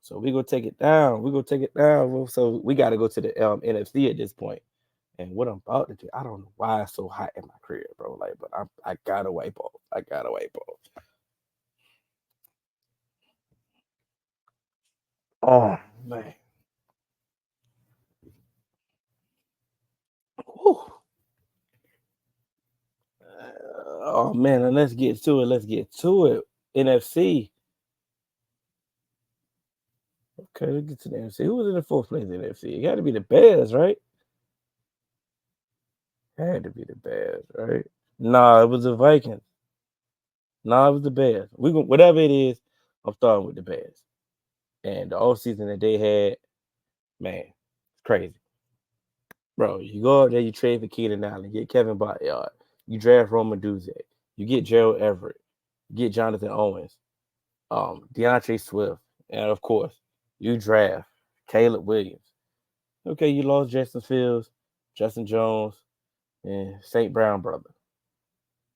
So we gonna take it down. We gonna take it down. So we got to go to the NFC at this point. And what I'm about to do, I don't know why it's so hot in my career, bro. Like, but I gotta wipe off. I gotta wipe off. Oh man. Whew. Oh man, and let's get to it. Let's get to it. NFC. Okay, let's get to the NFC. Who was in the fourth place in the NFC? It got to be the Bears, right? Had to be the Bears, right? Nah, it was the Vikings. Nah, it was the Bears. We go whatever it is. I'm starting with the Bears. And the off season that they had, man, it's crazy, bro. You go out there, you trade for Keenan Allen, get Kevin Byard, you draft Roma Duze, you get Gerald Everett, you get Jonathan Owens, DeAndre Swift, and of course, you draft Caleb Williams. Okay, you lost Justin Fields, Justin Jones, and St. Brown brother.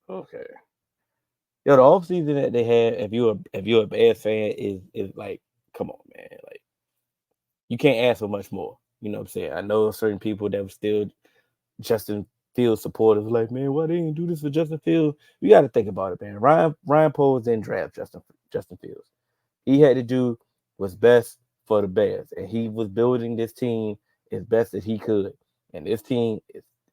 Okay. Yo, the offseason that they had, if you're a Bears fan, is like, come on, man. Like, you can't ask for much more. You know what I'm saying? I know certain people that were still Justin Fields supporters like, man, why they didn't do this for Justin Fields? You got to think about it, man. Ryan Poles didn't draft Justin Fields. He had to do what's best for the Bears, and he was building this team as best as he could. And this team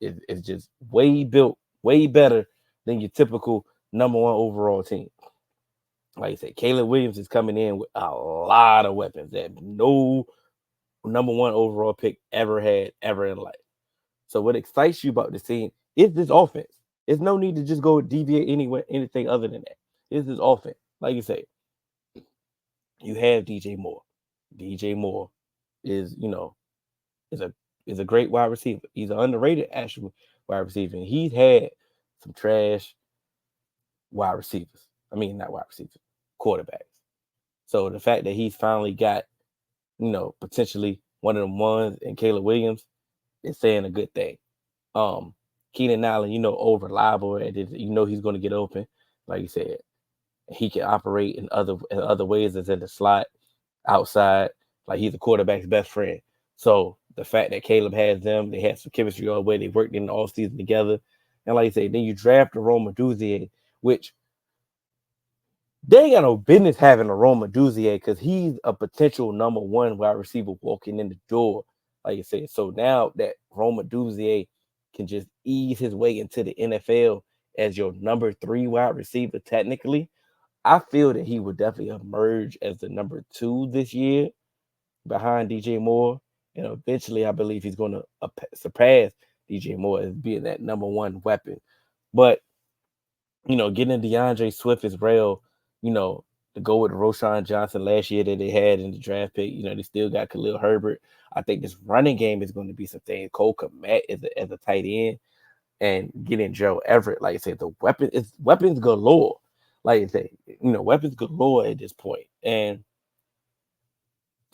is just way built, way better than your typical number one overall team. Like I said, Caleb Williams is coming in with a lot of weapons that no number one overall pick ever had ever in life. So what excites you about this team is this offense. There's no need to just go deviate anywhere anything other than that. It's this offense. Like you say, you have DJ Moore. DJ Moore is, is a is a great wide receiver. He's an underrated actual wide receiver. And he's had some trash wide receivers. I mean, not wide receivers, quarterbacks. So the fact that he's finally got, potentially one of them ones and Caleb Williams is saying a good thing. Um, Keenan Allen, over reliable, and he's going to get open. Like you said, he can operate in other ways as in the slot, outside. Like he's the quarterback's best friend. So the fact that Caleb has them, they had some chemistry all the way. They worked in the all season together. And like you say, then you draft a Roma Duzier, which they ain't got no business having a Roma Duzier because he's a potential number one wide receiver walking in the door. Like you said, so now that Roma Duzier can just ease his way into the NFL as your number three wide receiver, technically, I feel that he would definitely emerge as the number two this year behind DJ Moore. And eventually, I believe he's going to surpass DJ Moore as being that number one weapon. But, getting DeAndre Swift as well, to go with Roshan Johnson last year that they had in the draft pick, they still got Khalil Herbert. I think this running game is going to be something. Cole Kmet as a tight end and getting Joe Everett. Like I said, the weapon is weapons galore. Like I say, weapons galore at this point. And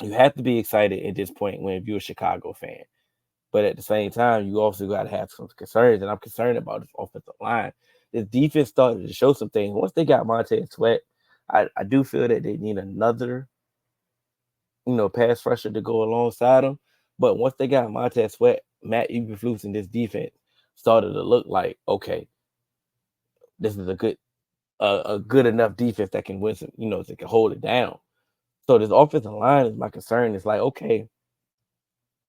you have to be excited at this point when you're a Chicago fan. But at the same time, you also got to have some concerns. And I'm concerned about this offensive line. This defense started to show some things. Once they got Montez Sweat, I do feel that they need another, pass rusher to go alongside him. But once they got Montez Sweat, Matt Eberflus in this defense started to look like, okay, this is a good enough defense that can win some, that can hold it down. So this offensive line is my concern. It's like, okay,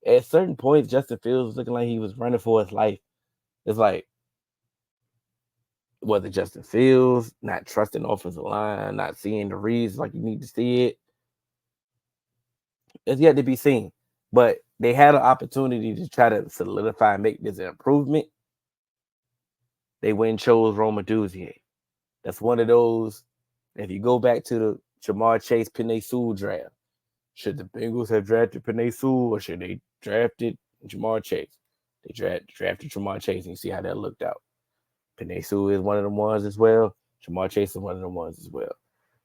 at certain points, Justin Fields was looking like he was running for his life. It's like, whether Justin Fields not trusting the offensive line, not seeing the reads like you need to see it, it's yet to be seen. But they had an opportunity to try to solidify and make this an improvement. They went and chose Roma Duzier. That's one of those. If you go back to the Jamar Chase Penei Sewell draft, should the Bengals have drafted Penei Sewell or should they drafted Jamar Chase? They drafted Jamar Chase, and you see how that looked out. Penei Sewell is one of the ones as well. Jamar Chase is one of the ones as well.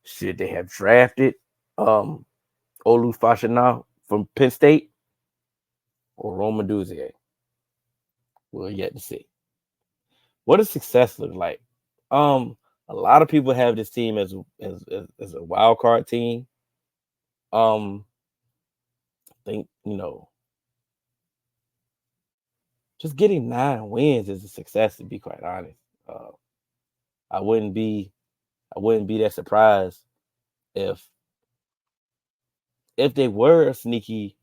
Should they have drafted Olu Fashana from Penn State or Roma Duzier? We're yet to see. What does success look like? A lot of people have this team as a wild card team. think, just getting 9 wins is a success, to be quite honest. Uh, I wouldn't be I wouldn't be that surprised if they were a sneaky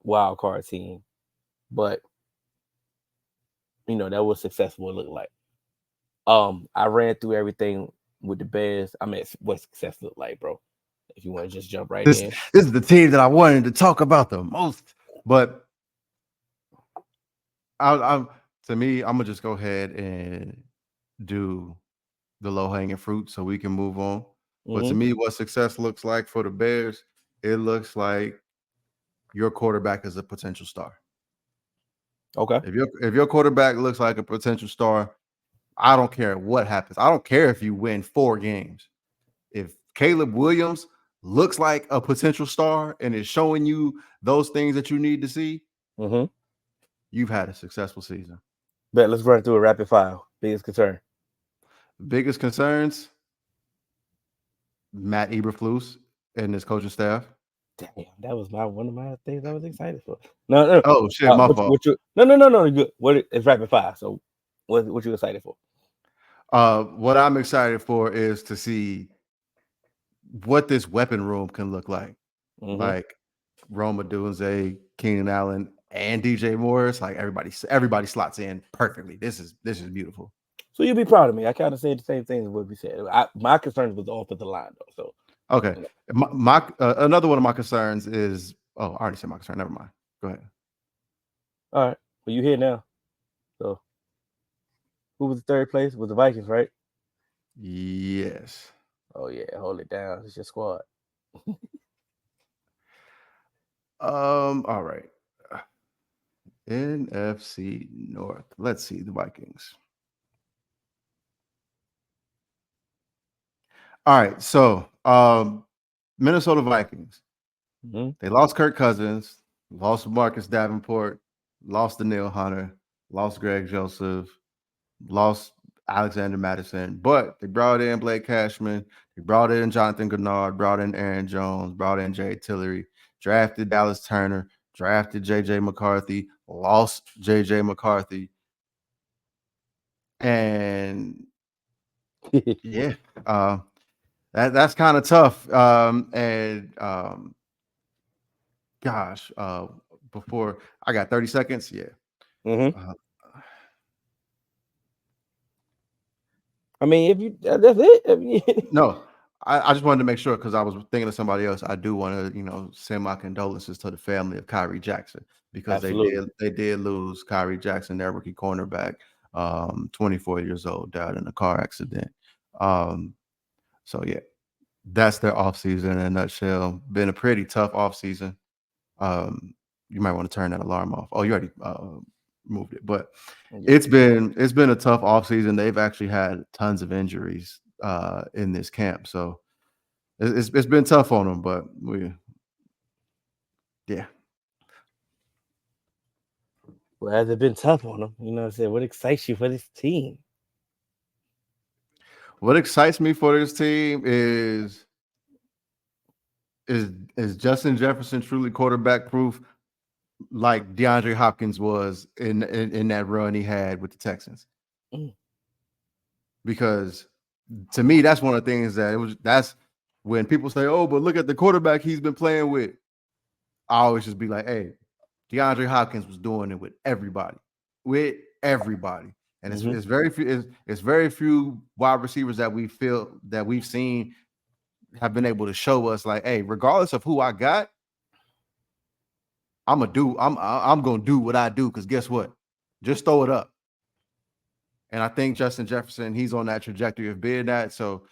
wild card team, but that was successful. It looked like. I ran through everything with the Bears. I mean, what success looked like, bro. If you want to just jump right This in. this is the team that I wanted to talk about the most, but I'm to me, I'm gonna just go ahead and do the low hanging fruit so we can move on. But to Hmm. me, what success looks like for the Bears, it looks like your quarterback is a potential star. Okay. If your quarterback looks like a potential star, I don't care what happens. I don't care if you win 4 games. If Caleb Williams looks like a potential star and is showing you those things that you need to see, Hmm. you've had a successful season. Bet let's run through a rapid fire. Biggest concern. Biggest concerns, Matt Eberflus and his coaching staff. Damn, that was one of my things I was excited for. No, no. Oh shit, my fault. No. You're good. It's rapid fire. So, what you excited for? What I'm excited for is to see what this weapon room can look like. Hmm. Like Roma Dunze, Keenan Allen, and DJ Morris. Like everybody slots in perfectly. This is beautiful. So you'll be proud of me. I kind of said the same thing as what we said. My concerns was the offensive line though. So, Okay. you know. My another one of my concerns is I already said my concern. Never mind. Go ahead. All right. Well, you here now. So, who was the third place? Was the Vikings, right? Yes. Oh yeah, hold it down. It's your squad. All right. NFC North. Let's see the Vikings. All right. So, Minnesota Vikings. Hmm. They lost Kirk Cousins, lost Marcus Davenport, lost Daniil Hunter, lost Greg Joseph, lost Alexander Madison, but they brought in Blake Cashman, they brought in Jonathan Gennard, brought in Aaron Jones, brought in Jay Tillery, drafted Dallas Turner, drafted JJ McCarthy, lost JJ McCarthy, and yeah, uh, that's kind of tough. Gosh, before I got 30 seconds, yeah. Hmm. Uh, I mean, if you that's it. I mean, No, I just wanted to make sure because I was thinking of somebody else. I do want to, send my condolences to the family of Kyrie Jackson because they absolutely. did lose Kyrie Jackson, their rookie cornerback, 24 years old, died in a car accident. Um, so yeah, that's their offseason in a nutshell. Been a pretty tough offseason. Um, you might want to turn that alarm off. Oh, you already moved it, but Yeah, it's been a tough offseason. They've actually had tons of injuries in this camp, so it's been tough on them. But yeah. well, has it been tough on them? You know what I'm saying? What excites you for this team? What excites me for this team is Justin Jefferson truly quarterback proof, like DeAndre Hopkins was in that run he had with the Texans. Mm. Because to me, that's one of the things that's when people say, "Oh, but look at the quarterback he's been playing with." I always just be like, "Hey, DeAndre Hopkins was doing it with everybody, and it's, Hmm. it's very few. It's very few wide receivers that we feel that we've seen have been able to show us like, hey, regardless of who I got, I'm gonna do what I do because guess what? Just throw it up. And I think Justin Jefferson, he's on that trajectory of being that. So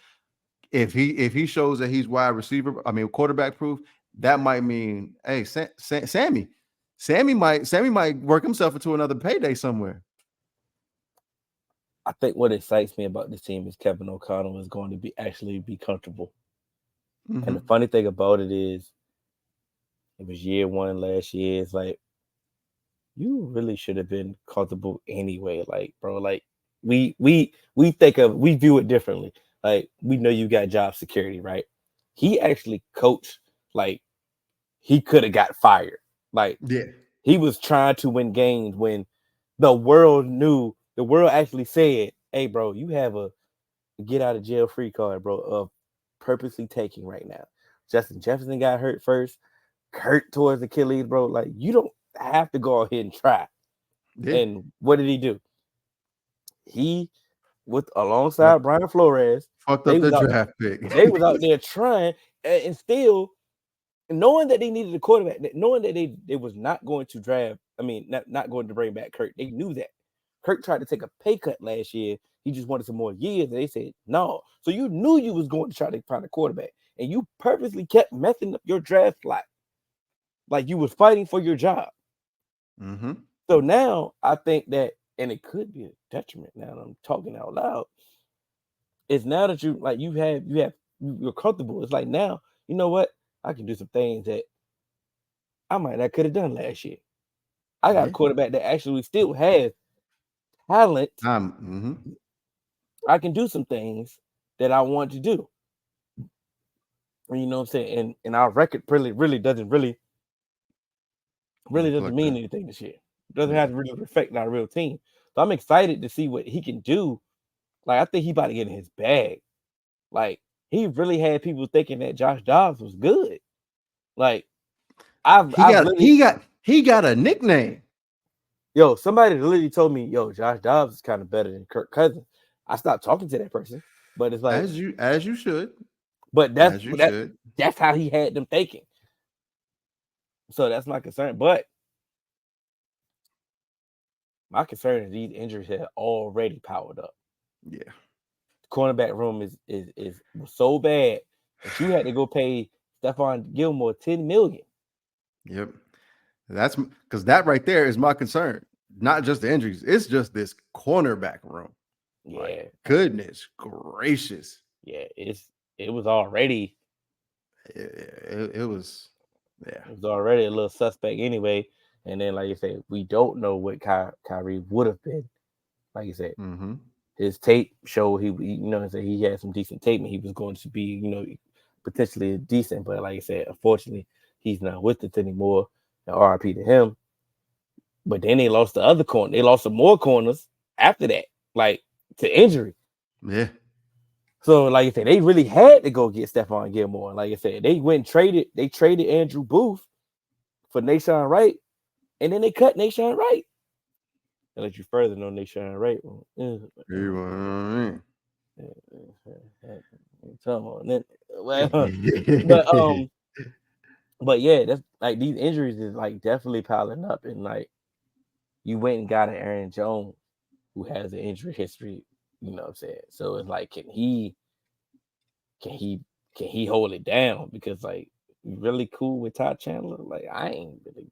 if he shows that he's wide receiver, I mean quarterback proof, that might mean, hey, Sammy might work himself into another payday somewhere. I think what excites me about this team is Kevin O'Connell is going to be comfortable. And the Mm-hmm. funny thing about it is, it was year one last year. It's like you really should have been comfortable anyway. Like, bro, like we view it differently. Like, we know you got job security, right? He actually coached, like he could have got fired. Like Yeah. he was trying to win games when the world knew. The world actually said, "Hey, bro, you have a get out of jail free card, bro, of purposely taking right now." Justin Jefferson got hurt first. Hurt towards Achilles, bro. Like you don't have to go ahead and try. Yeah. And what did he do? He with alongside Fuck, Brian Flores, fucked they up was the out draft pick. they was out there trying and still knowing that they needed a quarterback, knowing that they was not going to draft. I mean, not going to bring back Kirk. They knew that. Kirk tried to take a pay cut last year. He just wanted some more years, and they said no. So you knew you was going to try to find a quarterback, and you purposely kept messing up your draft slot, like you was fighting for your job. Mm-hmm. So now I think that, and it could be a detriment. Now that I'm talking out loud, it's now that you like you're comfortable. It's like now you know what I can do some things that I might not could have done last year. I got a Yeah. quarterback that actually still has talent. Mm-hmm. I can do some things that I want to do. And you know what I'm saying? And our record really doesn't really doesn't Reflect mean that. anything this year. It doesn't Yeah. have to really reflect our real team. So I'm excited to see what he can do. Like I think he about to get in his bag. Like he really had people thinking that Josh Dobbs was good. Like He I've got literally he got he got a nickname. somebody literally told me, yo, Josh Dobbs is kind of better than Kirk Cousins. I stopped talking to that person, but it's like, As you should. but that's As you that should. that's how he had them thinking. So that's my concern. But my concern is these injuries have already powered up. Yeah. The cornerback room is was so bad that you had to go pay Stephon Gilmore $10 million. Yep. That's because that right there is my concern. Not just the injuries, it's just this cornerback room. Like, Yeah, goodness gracious. yeah, it was already It was, yeah. it was already a little suspect anyway. And then, like you said, we don't know what Kyrie would have been. Like you said, Mm-hmm. his tape showed you know, he had some decent tape and he was going to be, potentially decent. But like I said, unfortunately, he's not with us anymore. And RIP to him. But then they lost the other corner. They lost some more corners after that, like to injury. Yeah. So, like I said, they really had to go get Stephon Gilmore. Like I said, they traded Andrew Booth for Nashawn Wright, and then they cut Nashawn Wright. I'll let you further know Nashawn Wright. Come on, then. Well, but but yeah, that's like these injuries is like definitely piling up, and like you went and got an Aaron Jones who has an injury history. You know what I'm saying? So it's like, can he can he hold it down? Because like you really cool with Todd Chandler? Like I ain't really.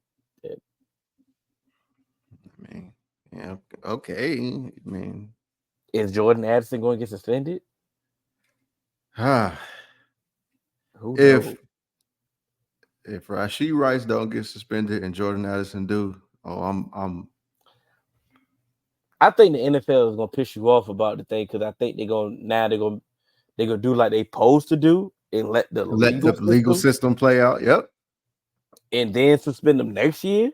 I mean, yeah, okay. I mean, Is Jordan Addison going to get suspended? Who knows? if Rashee Rice don't get suspended and Jordan Addison do, oh, I'm I think the NFL is going to piss you off about the thing because I think they're gonna do like they supposed to do and let the let the legal legal system system play out. Yep. and then suspend them next year.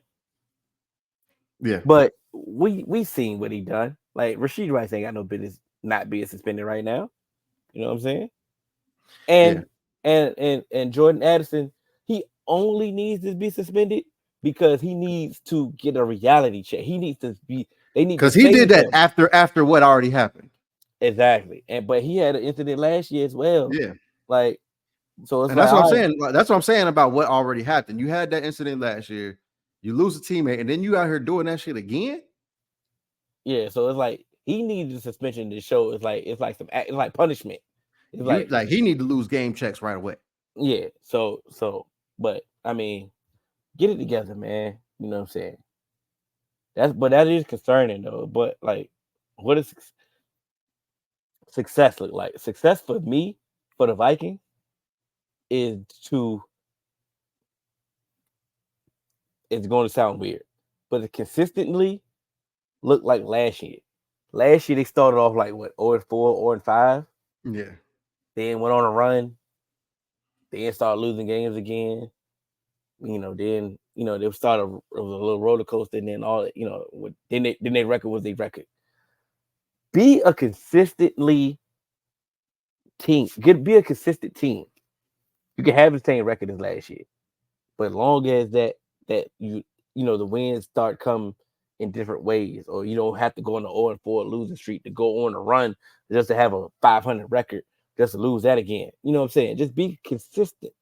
Yeah. But we seen what he done. Like Rasheed Rice ain't got no business not being suspended right now. You know what I'm saying? Yeah. And and Jordan Addison, he only needs to be suspended because he needs to get a reality check. He needs to be. They need to Because he say to did that him after what already happened. exactly. And but he had an incident last year as well. Yeah. Like so, it's And like that's what I'm all right, saying. That's what I'm saying about what already happened. You had that incident last year. You lose a teammate, and then you out here doing that shit again. yeah. So it's like he needed a suspension to show. It's like punishment. It's You like like he need to lose game checks right away. yeah. But I mean, get it together, man. You know what I'm saying? That is concerning though. But like, what is success look like? Success for me, for the Vikings, is to it's going to sound weird, but it consistently look like last year. Last year they started off like what 0-4, 0-5, Yeah. then went on a run, then started losing games again. Then they started it was a little roller coaster, and then then their record was their record. Be a consistently be a consistent team. You can have the same record as last year, but long as the wins start coming in different ways, or you don't have to go on the 0-4 losing streak to go on a run just to have a 500 record, just to lose that again. You know what I'm saying? Just be consistent.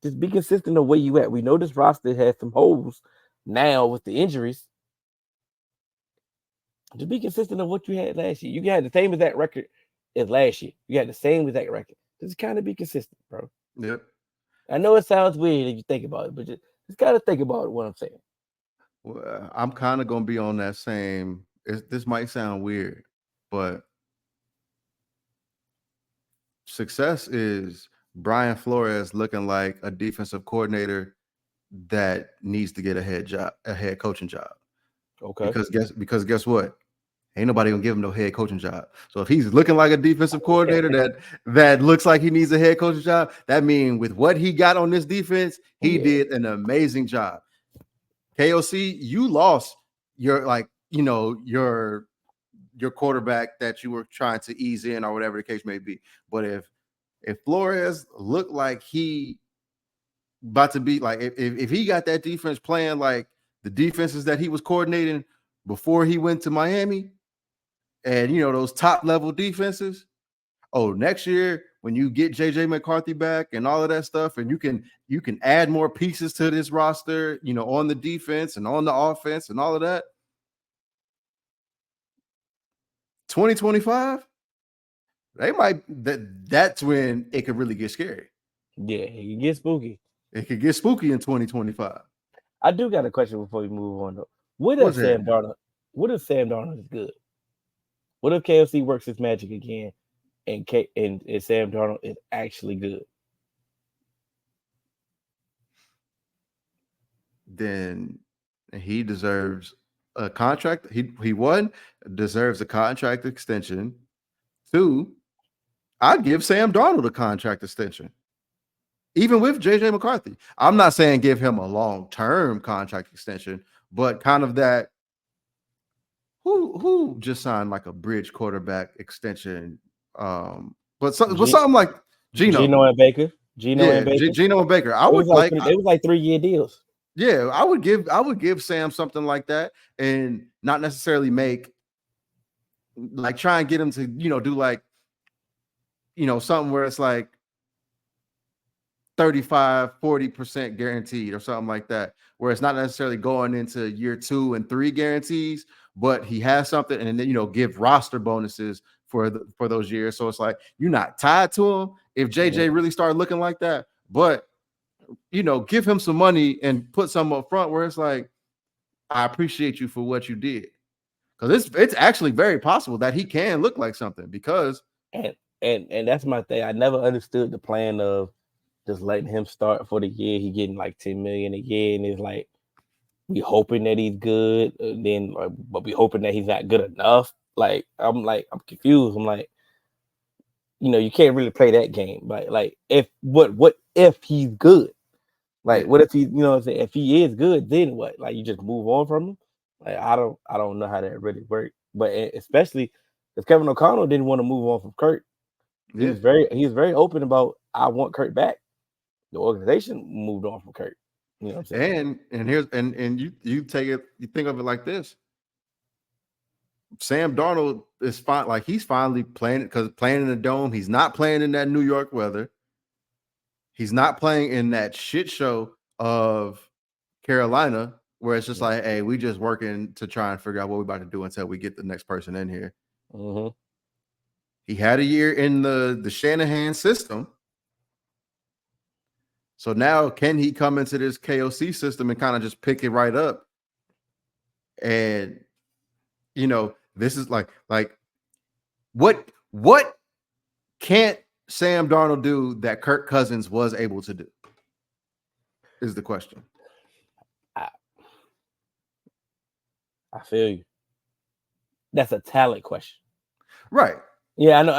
Just be consistent of where you at. We know this roster has some holes now with the injuries. Just be consistent of what you had last year. You had the same exact record as last year. You had the same exact record. Just kind of be consistent, bro. Yep. I know it sounds weird if you think about it, but just gotta think about what I'm saying. Well, I'm kind of gonna be on that same. This might sound weird, but success is Brian Flores looking like a defensive coordinator that needs to get a head coaching job. Okay. Because guess what? Ain't nobody gonna give him no head coaching job. So if he's looking like a defensive coordinator that looks like he needs a head coaching job, that means with what he got on this defense, he did an amazing job. KOC, you lost your your quarterback that you were trying to ease in or whatever the case may be. But if Flores looked like he about to be like if he got that defense playing like the defenses that he was coordinating before he went to Miami, and those top level defenses, next year when you get JJ McCarthy back and all of that stuff, and you can add more pieces to this roster, on the defense and on the offense and all of that. 2025, that's when it could really get scary. Yeah, it can get spooky. It could get spooky in 2025. I do got a question before we move on though. What if Sam Darnold is good? What if KFC works his magic again and Sam Darnold is actually good? Then he deserves a contract. He one deserves a contract extension. Two, I'd give Sam Darnold a contract extension, even with JJ McCarthy. I'm not saying give him a long-term contract extension, but kind of that. Who just signed like a bridge quarterback extension? But something like Geno and Baker. Geno and Baker. It was like 3-year deals. Yeah, I would give Sam something like that, and not necessarily make like try and get him to do like something where it's like 35-40% guaranteed or something like that, where it's not necessarily going into year 2 and 3 guarantees, but he has something, and then give roster bonuses for those years. So it's like you're not tied to him if JJ really started looking like that, but give him some money and put some up front where it's like, I appreciate you for what you did. Because it's actually very possible that he can look like something, because and that's my thing. I never understood the plan of just letting him start for the year. He getting like $10 million a year, and it's like we hoping that he's good, but we hoping that he's not good enough. I'm confused. I'm like, you can't really play that game. Like if what if he's good? Like what if he, if he is good, then what? Like you just move on from him? Like I don't know how that really works. But especially if Kevin O'Connell didn't want to move on from Kurt. He was very open about I want Kurt back. The organization moved on from Kurt. You know what I'm saying? And here's and you take it, you think of it like this. Sam Darnold is fine, like he's finally playing in the dome. He's not playing in that New York weather. He's not playing in that shit show of Carolina, where it's just like, hey, we just working to try and figure out what we're about to do until we get the next person in here. Mm-hmm. He had a year in the Shanahan system. So now can he come into this KOC system and kind of just pick it right up? And this is like what can't Sam Darnold do that Kirk Cousins was able to do? Is the question. I feel you. That's a talent question, right? Yeah, I know.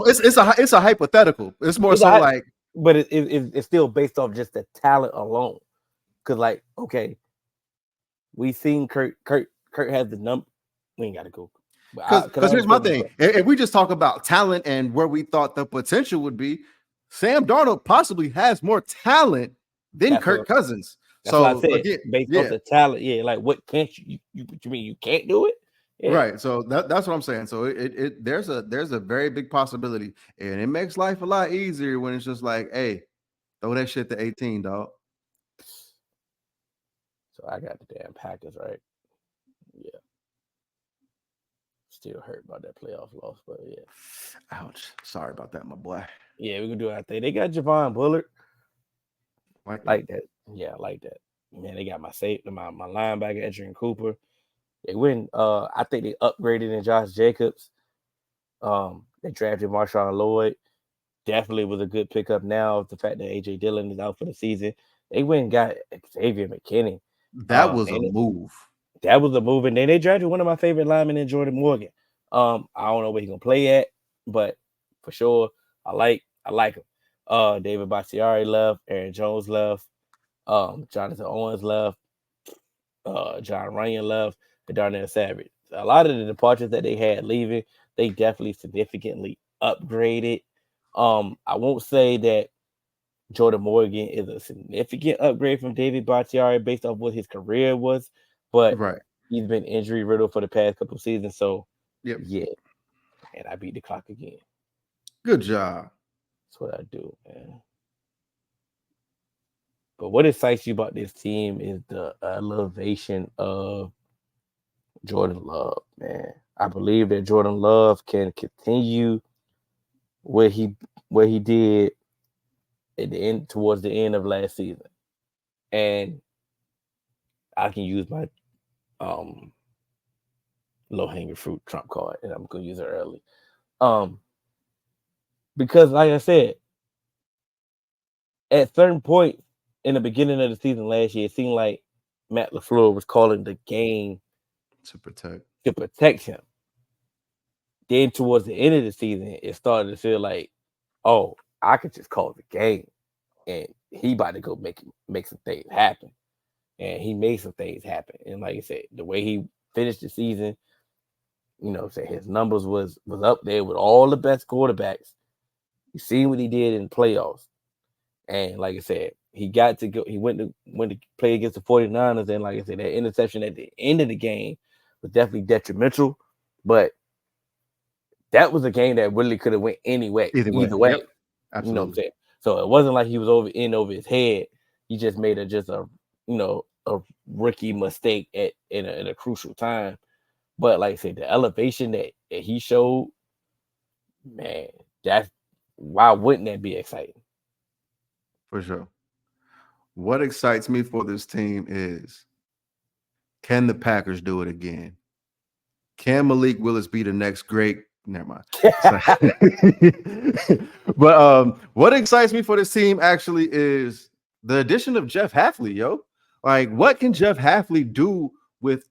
It's a hypothetical. It's more so like but it's still based off just the talent alone. Cause like, okay, we seen Kurt has the number. We ain't got to go, but cause Because I here's my understand what thing: you're saying. if we just talk about talent and where we thought the potential would be, Sam Darnold possibly has more talent than That's Kirk what Cousins. that's what I So said. again, Based off yeah, the talent, yeah. Like, what can't you what you mean you can't do it? Yeah, right. So that's what I'm saying. So it there's a very big possibility, and it makes life a lot easier when it's just like, hey, throw that shit to 18, dog. so I got the damn Packers right. Yeah, still hurt about that playoff loss, but yeah, Ouch. Sorry about that, my boy. yeah, we can do our thing. They got Javon Bullard, Like that. like that. Yeah, I like that. Man, they got my linebacker Edgerrin Cooper. They win. I think they upgraded in Josh Jacobs. They drafted Marshawn Lloyd. Definitely was a good pickup. Now the fact that AJ Dillon is out for the season, they went and got Xavier McKinney. That was a And move. that was a move. And then they drafted one of my favorite linemen in Jordan Morgan. I don't know where he's gonna play at, but for sure, I like him. David Bakhtiari left, Aaron Jones left, Jonathan Owens left, John Ryan left, and Darnell Savage. A lot of the departures that they had leaving, they definitely significantly upgraded. I won't say that Jordan Morgan is a significant upgrade from David Bakhtiari based off what his career was, but Right. he's been injury riddled for the past couple of seasons. So Yep. yeah, and I beat the clock again. Good job. That's what I do, man. But what excites you about this team is the elevation of Jordan Love, man. I believe that Jordan Love can continue what he did at the end towards the end of last season. And I can use my um low hanging fruit trump card, and I'm gonna use it early. Um, because like I said, at certain point in the beginning of the season last year, it seemed like Matt LaFleur was calling the game To protect. to protect him. Then towards the end of the season, it started to feel like, oh, I could just call the game, and he about to go make some things happen. And he made some things happen. And like I said, the way he finished the season, say his numbers was up there with all the best quarterbacks. You see what he did in the playoffs. And like I said, he got to go, he went to play against the 49ers. And like I said, that interception at the end of the game was definitely detrimental. But that was a game that really could have went Either way. either way. Yep. You know what I'm Absolutely. saying? So it wasn't like he was over his head. He just made a rookie mistake in a crucial time. But like I said, the elevation that he showed, man, that's why wouldn't that be exciting? For sure. What excites me for this team is, can the Packers do it again? Can Malik Willis be the next great? Never mind. So, but what excites me for this team actually is the addition of Jeff Halfley, yo. Like, what can Jeff Halfley do with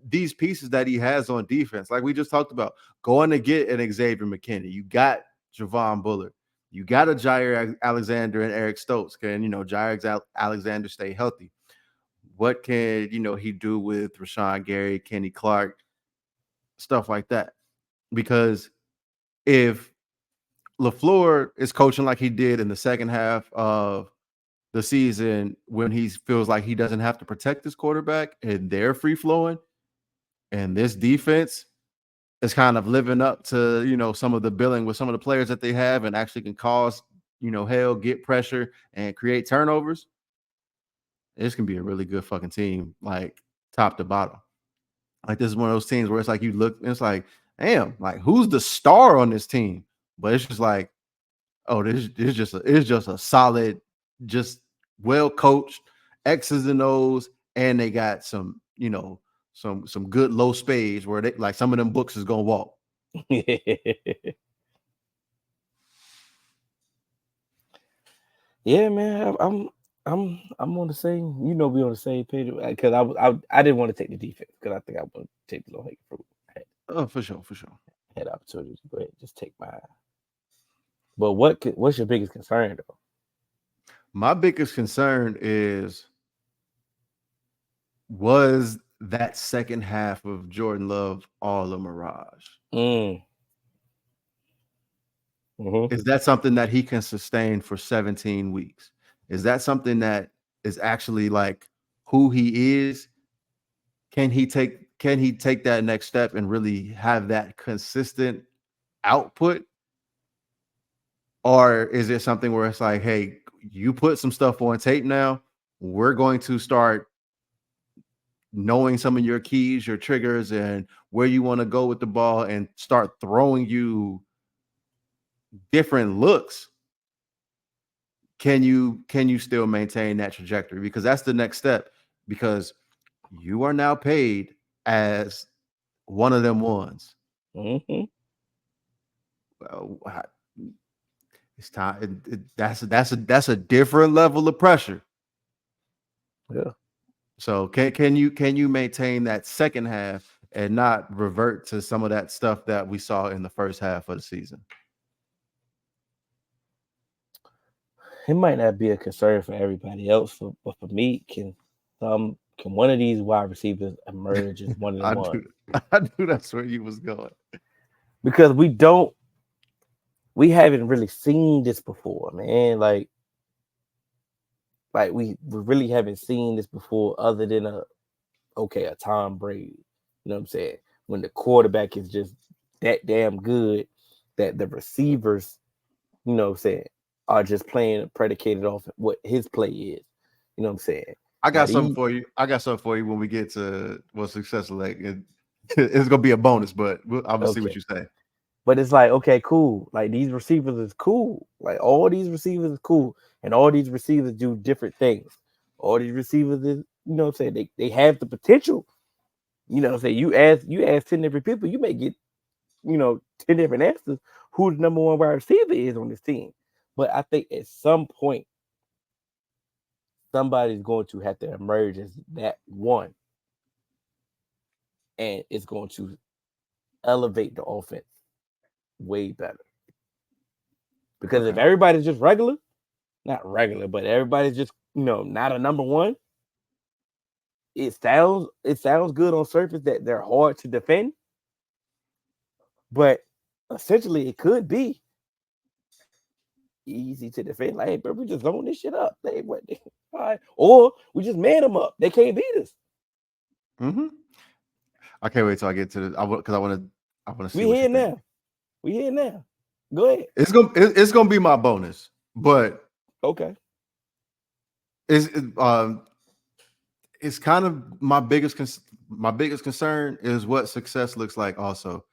these pieces that he has on defense? Like we just talked about, going to get an Xavier McKinney. You got Javon Bullard. You got a Jair Alexander and Eric Stokes. Can Jair Alexander stay healthy? What can he do with Rashawn Gary, Kenny Clark, stuff like that? Because if LaFleur is coaching like he did in the second half of the season, when he feels like he doesn't have to protect his quarterback and they're free flowing, and this defense is kind of living up to some of the billing with some of the players that they have, and actually can cause hell, get pressure, and create turnovers, this can be a really good fucking team, like top to bottom. Like, this is one of those teams where it's like you look and it's like, damn, like, who's the star on this team? But it's just like, oh, it's just a solid, just well coached X's and O's, and they got some good low spades where they like some of them books is gonna walk. Yeah, man. I'm on the same. We on the same page because I didn't want to take the defense because I think I want to take the low hanging fruit. Oh, for sure, for sure. Had opportunity to go ahead and just take mine. But what's your biggest concern though? My biggest concern is, was that second half of Jordan Love all a mirage? Mm. Mm-hmm. Is that something that he can sustain for 17 weeks? Is that something that is actually like who he is? Can he take that next step and really have that consistent output? Or is it something where it's like, hey, you put some stuff on tape now. We're going to start knowing some of your keys, your triggers, and where you want to go with the ball and start throwing you different looks. Can you still maintain that trajectory? Because that's the next step. Because you are now paid as one of them ones. Mm-hmm. Well, it's time. That's a different level of pressure. Yeah. So can you maintain that second half and not revert to some of that stuff that we saw in the first half of the season? It might not be a concern for everybody else, but for me, can one of these wide receivers emerge as one of them I ones? do. I knew that's where you was going. Because we haven't really seen this before, man. Like we really haven't seen this before, other than a Tom Brady. You know what I'm saying? When the quarterback is just that damn good that the receivers, you know what I'm saying, are just playing predicated off what his play is. You know what I'm saying? I Now got something these for you. I got something for you when we get to what success like. It's gonna be a bonus, but I'm gonna see what okay. you say. But it's like, okay, cool. Like these receivers is cool. Like all these receivers is cool. And all these receivers do different things. All these receivers is, you know what I'm saying, they have the potential. You know what I'm saying? You ask 10 different people, you may get, 10 different answers who the number one wide receiver is on this team. But I think at some point somebody's going to have to emerge as that one, and it's going to elevate the offense way better. Because if Okay. everybody's just regular, not regular, but everybody's just, not a number one, it sounds good on surface that they're hard to defend, but essentially it could be easy to defend. Like, hey, bro, we just zone this shit up. They what? All right. Or we just man them up. They can't beat us. Mm-hmm. I can't wait till I get to the. Because I want to see We what you here think. now. We here now. Go ahead. It's gonna be my bonus, but Okay. it's it's kind of my biggest concern is what success looks like. Also,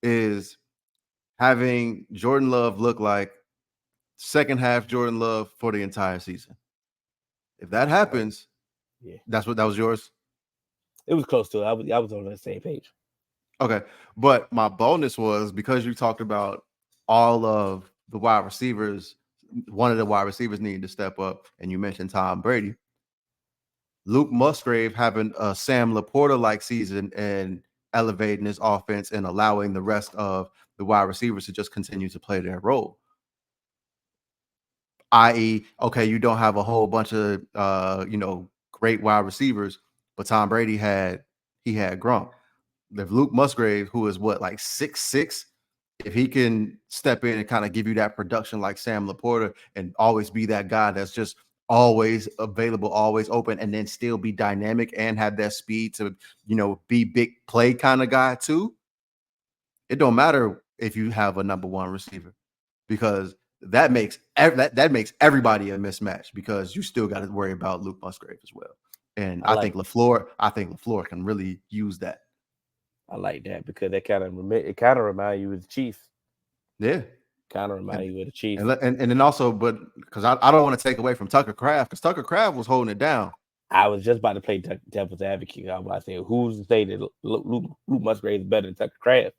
is having Jordan Love look like second half Jordan Love for the entire season. If that Oh, happens, yeah. that was yours. It was close to it. I was on the same page. Okay. But my bonus was because you talked about all of the wide receivers, one of the wide receivers needing to step up, and you mentioned Tom Brady. Luke Musgrave having a Sam Laporta like season and elevating his offense and allowing the rest of the wide receivers to just continue to play their role. I.e., okay, you don't have a whole bunch of great wide receivers, but Tom Brady had Gronk. If Luke Musgrave, who is what, like 6'6", if he can step in and kind of give you that production like Sam Laporta and always be that guy that's just always available, always open, and then still be dynamic and have that speed to, be big play kind of guy too. It don't matter if you have a number one receiver because that makes everybody a mismatch because you still got to worry about Luke Musgrave as well. And I like I think LaFleur can really use that. I like that because it kind of remind you of the Chiefs. Yeah. Kind of remind And you of the Chiefs. and then also, but because I don't want to take away from Tucker Craft because Tucker Craft was holding it down. I was just about to play devil's advocate. I said, who's to say that Luke Musgrave is better than Tucker Craft?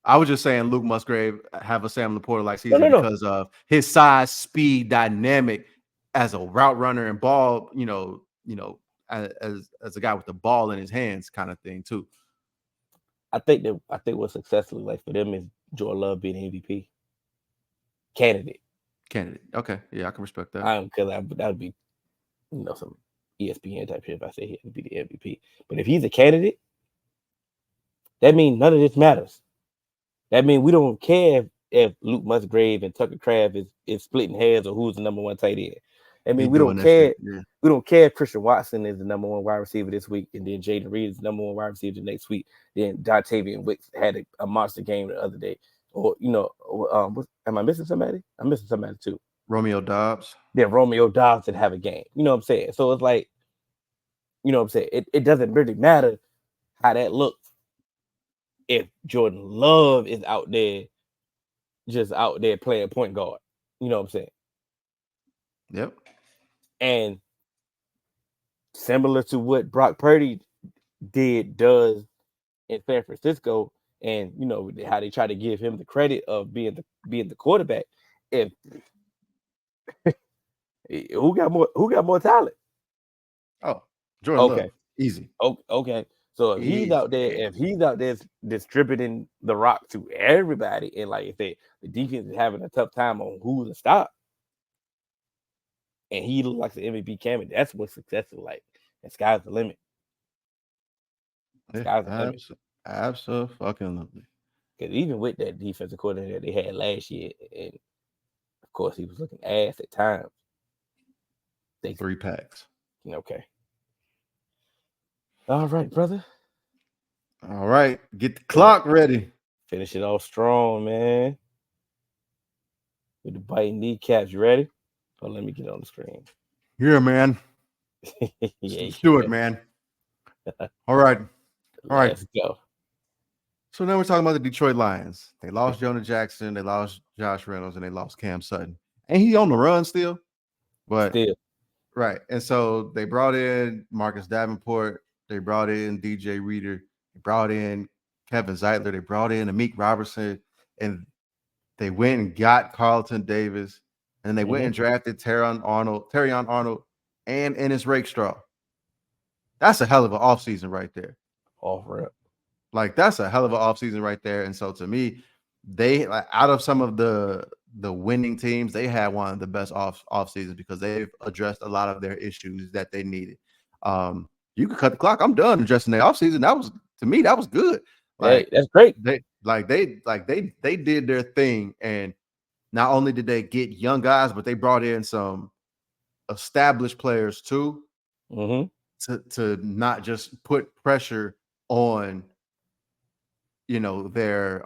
I was just saying Luke Musgrave have a Sam Laporta like No, season no, no. because of his size, speed, dynamic as a route runner and ball, as a guy with the ball in his hands kind of thing too. I think what success looks like for them is Jordan Love being MVP candidate. Candidate. Okay. Yeah, I can respect that. Because that would be some ESPN type shit if I say he had to be the MVP. But if he's a candidate, that means none of this matters. That means we don't care if Luke Musgrave and Tucker Craft is splitting hairs or who's the number one tight end. I He mean, we doing don't that shit. care. Yeah. We don't care if Christian Watson is the number one wide receiver this week, and then Jaden Reed is the number one wide receiver the next week. Then Dontavian Wicks had a monster game the other day. Or am I missing somebody? I'm missing somebody too. Romeo Dobbs. Then Romeo Dobbs did have a game. You know what I'm saying? So it's like, you know what I'm saying? It doesn't really matter how that looks if Jordan Love is out there, just out there playing point guard. You know what I'm saying? Yep. And similar to what Brock Purdy does in San Francisco, and how they try to give him the credit of being the quarterback. If who got more talent? Oh, Jordan Okay, Love. Easy. okay. So Easy. if he's out there distributing the rock to everybody, and like I said, the defense is having a tough time on who to stop, and he looks like the MVP candidate, that's what success is like. And sky's the limit. Yeah, Sky's the limit. absolutely. Because even with that defensive coordinator they had last year, and of course he was looking ass at times. 3 packs. Okay. All right, brother. All right, get the clock ready. Finish it off strong, man. With the biting kneecaps, you ready? Oh, let me get on the screen. Yeah, man. Yeah, Let's do it, man. All right. Let's go. So now we're talking about the Detroit Lions. They lost Jonah Jackson, they lost Josh Reynolds, and they lost Cam Sutton. And he on the run still. But right. And so they brought in Marcus Davenport, they brought in DJ Reader, they brought in Kevin Zeitler, they brought in Amik Robertson, and they went and got Carlton Davis, and they went and drafted Terrion Arnold, and Ennis Rakestraw. That's a hell of an offseason right there. Off rip. Like, that's a hell of an offseason right there. And so to me, they out of some of the winning teams, they had one of the best off seasons because they've addressed a lot of their issues that they needed. You could cut the clock. I'm done addressing their offseason. That was, to me, that was good. Like, hey, that's great. They did their thing, and not only did they get young guys, but they brought in some established players too, to not just put pressure on their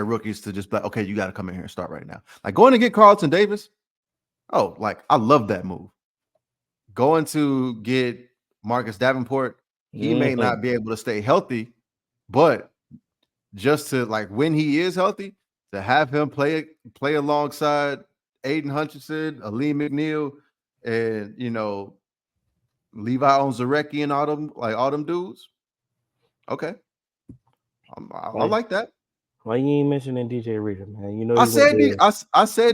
rookies to just be like, okay, you got to come in here and start right now. Like going to get Carlton Davis. Oh, like I love that move. Going to get Marcus Davenport. He may not be able to stay healthy, but just to like when he is healthy, to have him play alongside Aiden Hutchinson, Ali McNeil, and Levi Onwuzurike and all them dudes. Okay, I like that. Why you ain't mentioning DJ Reader, man? You know I said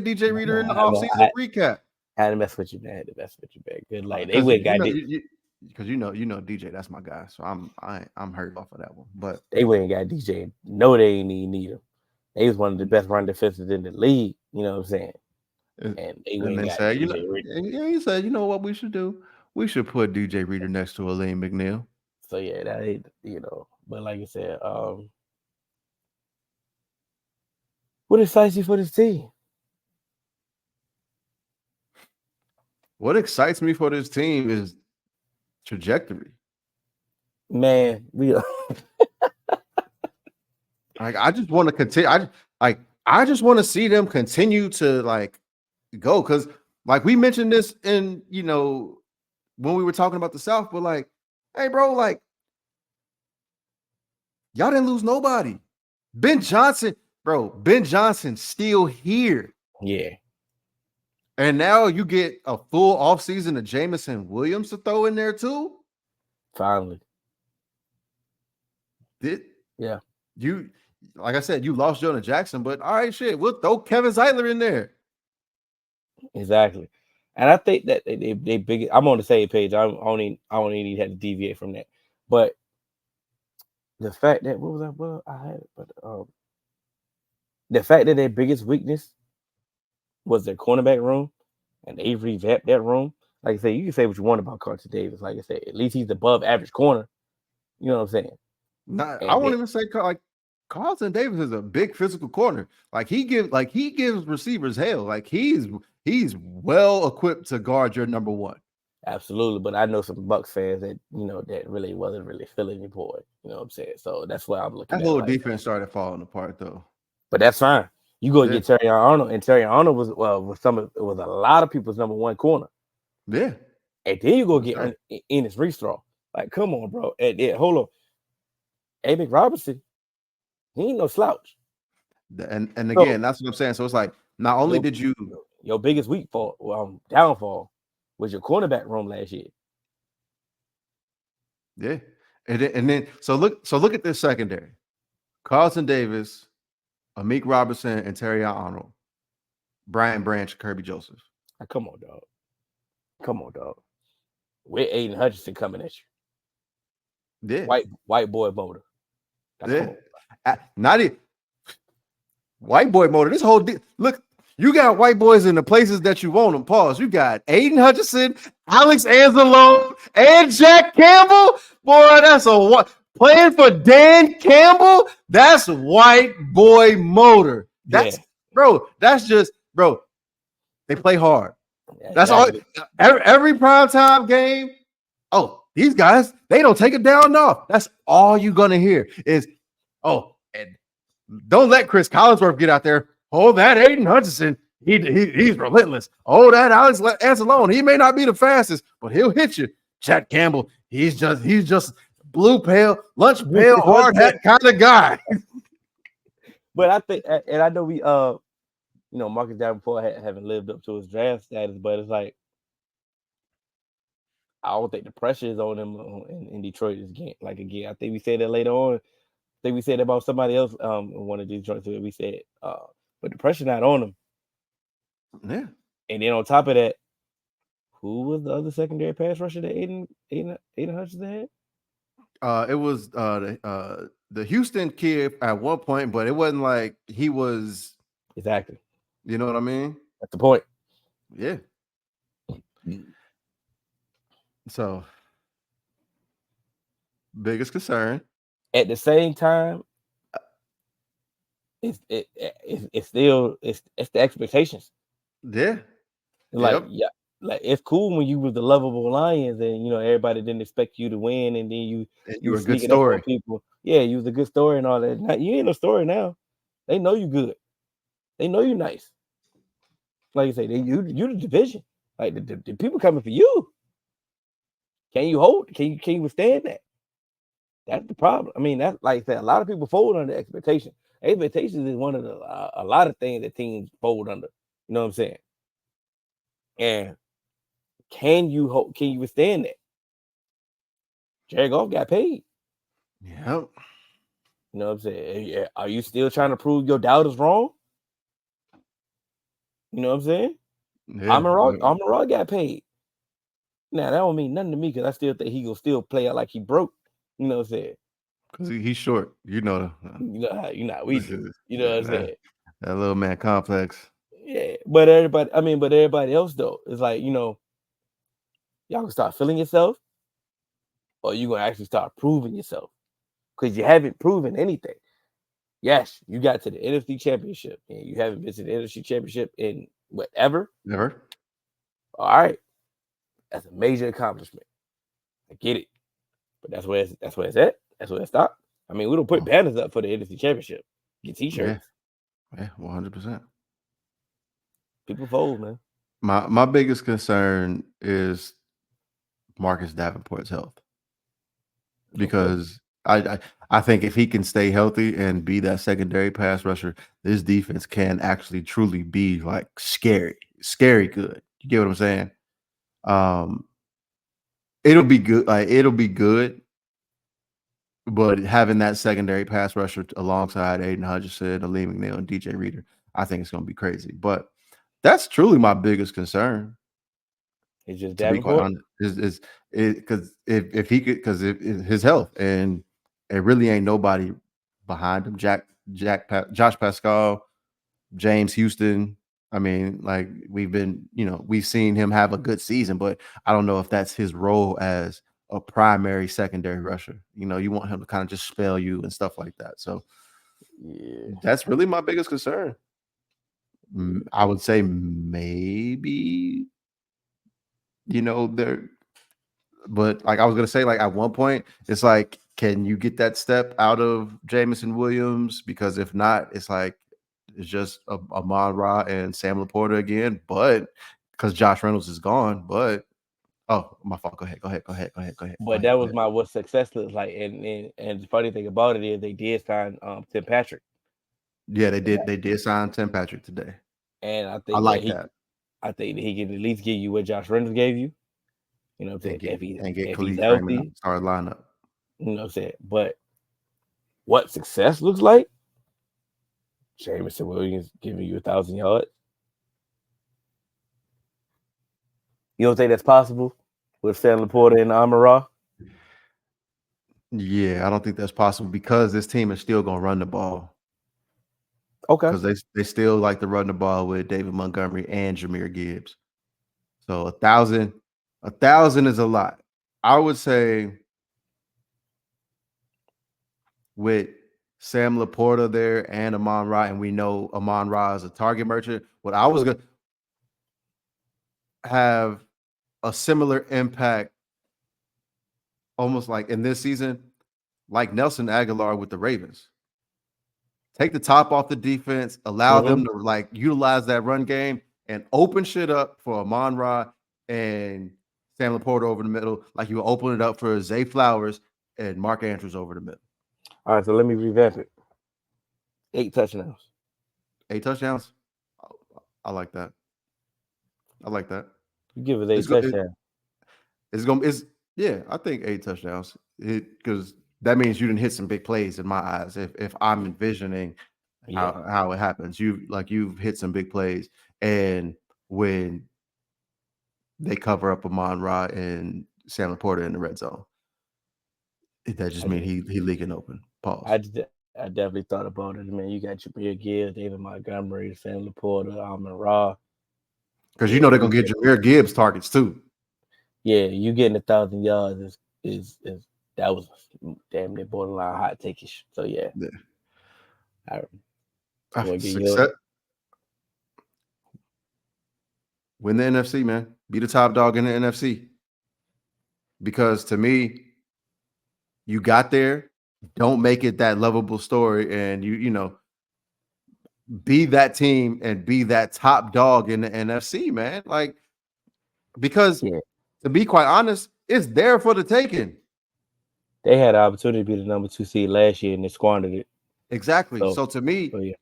DJ Reader in the offseason recap. I had to mess with you, man. Good, like they Because went got because DJ, that's my guy. So I'm hurt off of that one. But they went and got DJ. No, they ain't need him. They was one of the best run defenses in the league. You know what I'm saying? And they went and got DJ Reader. Yeah, he said, you know what we should do? We should put DJ Reader next to Elaine McNeil. So yeah, that ain't, but like I said, what excites you for this team? What excites me for this team is trajectory. Man, we I just want to continue. I just want to see them continue to go, because like we mentioned this in when we were talking about the South, but like, hey bro, like y'all didn't lose nobody. Ben Johnson still here. Yeah. And now you get a full offseason of Jameson Williams to throw in there too. Finally. Yeah. You, like I said, you lost Jonah Jackson, but all right, shit, we'll throw Kevin Zeitler in there. Exactly. And I think that they big. I'm on the same page. I only need to deviate from that. But the fact that the fact that their biggest weakness was their cornerback room, and they revamped that room. Like I said, you can say what you want about Carter Davis. Like I said, at least he's above average corner. You know what I'm saying? Not, I And won't then, even say like Carlton Davis is a big physical corner. He gives receivers hell. Like he's well equipped to guard your number one. absolutely, but I know some Bucks fans that that really wasn't really feeling the boy. You know what I'm saying? So that's why I'm looking That at it whole like that. defense started falling apart though. But that's fine. You go Yeah, get Terry Arnold, and Terry Arnold it was a lot of people's number one corner. yeah, And then you go that's get right. Ennis Restraw. Like, come on, bro. And hold on. A. McRobinson, he ain't no slouch. And So again, that's what I'm saying. So it's like not only your did you, your biggest weak fall, downfall was your cornerback room last year. yeah, and then so look at this secondary: Carlton Davis, Amik Robertson, and Terry Arnold, Brian Branch, Kirby Joseph. Like, come on, dog. Come on, dog. With Aiden Hutchinson coming at you. Yeah, White boy motor. Like, come yeah. on. Not even white boy motor. This whole look, you got white boys in the places that you want them. Pause. You got Aiden Hutchinson, Alex Anzalone, and Jack Campbell. Boy, that's a what playing for Dan Campbell. That's white boy motor. Yeah, That's just bro. They play hard. That's all. exactly. Every primetime game. Oh, these guys, they don't take it down off. That's all you're gonna hear is, oh, and don't let Chris Collinsworth get out there. Oh, that Aiden Hutchinson, he's relentless. Oh, that Alex Anzalone, he may not be the fastest, but he'll hit you. Chad Campbell, he's just blue pail, lunch pail, hard hat kind of guy. But I think, and I know Marcus Davenport haven't lived up to his draft status, but it's like I don't think the pressure is on him in Detroit again. Like again, I think we said that later on. I think we said about somebody else in one of these joints that we said, but the pressure not on him. Yeah. And then on top of that, who was the other secondary pass rusher that Aiden Hutchinson had? It was the Houston kid at one point, but it wasn't like he was. Exactly. You know what I mean? That's the point. Yeah. So, biggest concern. At the same time, it's still it's the expectations. Yeah. Like Yep. yeah, like it's cool when you was the lovable Lions and everybody didn't expect you to win and then And you you were a good sneaking up on story. people. Yeah, you was a good story and all that. Now, you ain't no story now. They know you good. They know you nice. Like you say, you the division. Like the people coming for you. Can you hold? Can you withstand that? That's the problem. I mean, that's like I said, a lot of people fold under expectation. Expectations is one of a lot of things that teams fold under. You know what I'm saying? And can you hold? Can you withstand that? Jared Goff got paid. Yep. You know what I'm saying? Yeah. Are you still trying to prove your doubters wrong? You know what I'm saying? Yeah. Amon Ra got paid. Now that don't mean nothing to me because I still think he gonna still play out like he broke. You know what I'm saying? Because he's short. You know. You know how we do. You know what I'm That, saying? that little man complex. Yeah. But everybody else though, it's like, y'all can start feeling yourself, or you gonna actually start proving yourself. Because you haven't proven anything. Yes, you got to the NFC Championship, and you haven't been to the NFC Championship in whatever. Never. All right, that's a major accomplishment. I get it, but that's where it's at. That's where it stopped. I mean, we don't put banners up for the NFC Championship. Get T-shirts. Yeah. 100%. People fold, man. My biggest concern is Marcus Davenport's health. Because I think if he can stay healthy and be that secondary pass rusher, this defense can actually truly be like scary good. You get what I'm saying? It'll be good. Like it'll be good, but having that secondary pass rusher alongside Aiden Hutchinson, Aleem McNeil, and DJ Reader, I think it's going to be crazy. But that's truly my biggest concern. It's just To be quite Davenport. honest, is because if he could, because his health, and it really ain't nobody behind him. Josh Pascal, James Houston, I mean, like we've seen him have a good season, but I don't know if that's his role as a primary secondary rusher. You want him to kind of just spell you and stuff like that. So Yeah. that's really my biggest concern. I would say maybe there, but like I was gonna say, like at one point, it's like, can you get that step out of Jamison Williams? Because if not, it's like it's just Amon Ra and Sam Laporta again. But because Josh Reynolds is gone, but oh, my fault. Go ahead. Go ahead. Go ahead. Go ahead. Go ahead. Go But ahead. that Go was ahead. my what success looks like. And the funny thing about it is they did sign Tim Patrick. Yeah, they And did. They did sign Tim Patrick today. I I think that like he that. I think that he can at least give you what Josh Reynolds gave you. You know what I'm saying? And get If he's Khalid Raymond on healthy, the starting lineup. you know what I'm saying? But what success looks like, Jameson Williams giving you 1,000 yards. You don't think that's possible with Sam Laporta and Amon Ra? Yeah, I don't think that's possible because this team is still gonna run the ball. Okay. Because they still like to run the ball with David Montgomery and Jahmyr Gibbs. So 1,000 is a lot. I would say with Sam Laporta there and Amon Ra, and we know Amon Ra is a target merchant. What I was gonna have a similar impact, almost like in this season, like Nelson Aguilar with the Ravens. Take the top off the defense, allow Mm-hmm. them to like utilize that run game and open shit up for Amon Ra and Sam Laporta over the middle, like you open it up for Zay Flowers and Mark Andrews over the middle. All right, so let me revamp it. 8 touchdowns. 8 touchdowns. I like that. I like that. You give us It's eight go, touchdowns. it's gonna it's yeah. I think 8 touchdowns. Because that means you didn't hit some big plays in my eyes. If I'm envisioning Yeah. how it happens, you've hit some big plays, and when they cover up Amon Ra and Sam Laporta in the red zone. That just I means just, he leaking open. Pause. I definitely thought about it, man. You got Jabir Gibbs, David Montgomery, Sam Laporta, Amon Ra. Because Yeah, they're gonna get Jahmyr Gibbs targets too. you getting 1,000 yards is that was damn near borderline hot takeish. So yeah, Yeah. I you want to get yours? Success. Win the NFC, man. Be the top dog in the NFC. Because to me, you got there. Don't make it that lovable story, and be that team and be that top dog in the NFC, man. Like, because Yeah, to be quite honest, it's there for the taking. they had an opportunity to be the number 2 seed last year and they squandered it. Exactly. So So to me, so yeah,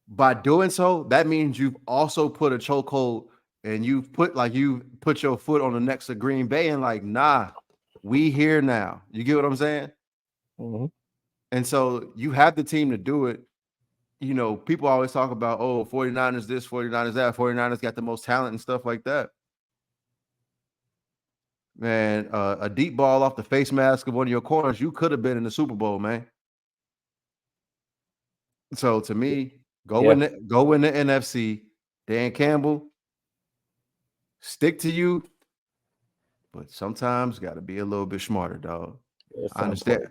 by doing so, that means you've also put a chokehold and you've put your foot on the necks of Green Bay and like, nah, we here now. You get what I'm saying? hmm And so you have the team to do it. People always talk about, oh, 49ers this, 49ers that, 49ers got the most talent and stuff like that. Man, a deep ball off the face mask of one of your corners, you could have been in the Super Bowl, man. So to me, yeah, go in the NFC. Dan Campbell, stick to you, but sometimes got to be a little bit smarter, dog. at I some understand, point.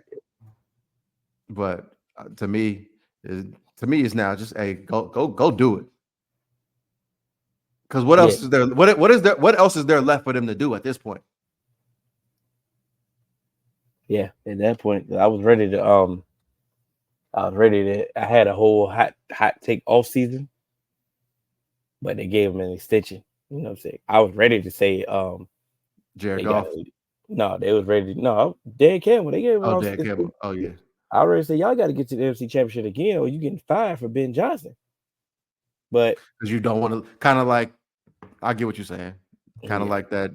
but to me, it's now just go do it. Because what Yeah, else is there? What is there? What else is there left for them to do at this point? yeah. At that point, I had a whole hot take off season, but they gave him an extension. You know what I'm saying? I was ready to say Jared they got Goff. no, they was ready to no Dan Campbell. They gave him an Oh, off Dan extension. Campbell. Oh yeah, I already said y'all got to get to the NFC Championship again, or you getting fired for Ben Johnson. But because you don't want to kind of like. I get what you're saying. Kind of yeah, like that.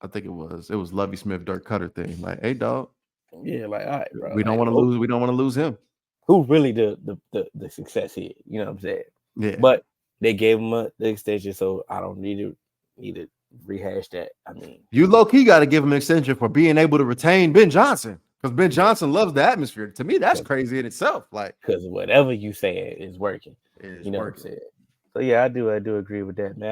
I think it was Lovey Smith, Dirk Cutter thing. Like, hey, dog, yeah, like all right, bro. we don't Like want to lose. We don't want to lose him. who's really the success here? You know what I'm saying? Yeah. But they gave him the extension, so I don't need to rehash that. I mean, You low key got to give him an extension for being able to retain Ben Johnson because Ben yeah, Johnson loves the atmosphere. To me, that's crazy in itself. Like, because whatever you saying is working. it is You know what I'm working. saying? So yeah, I do agree with that, man.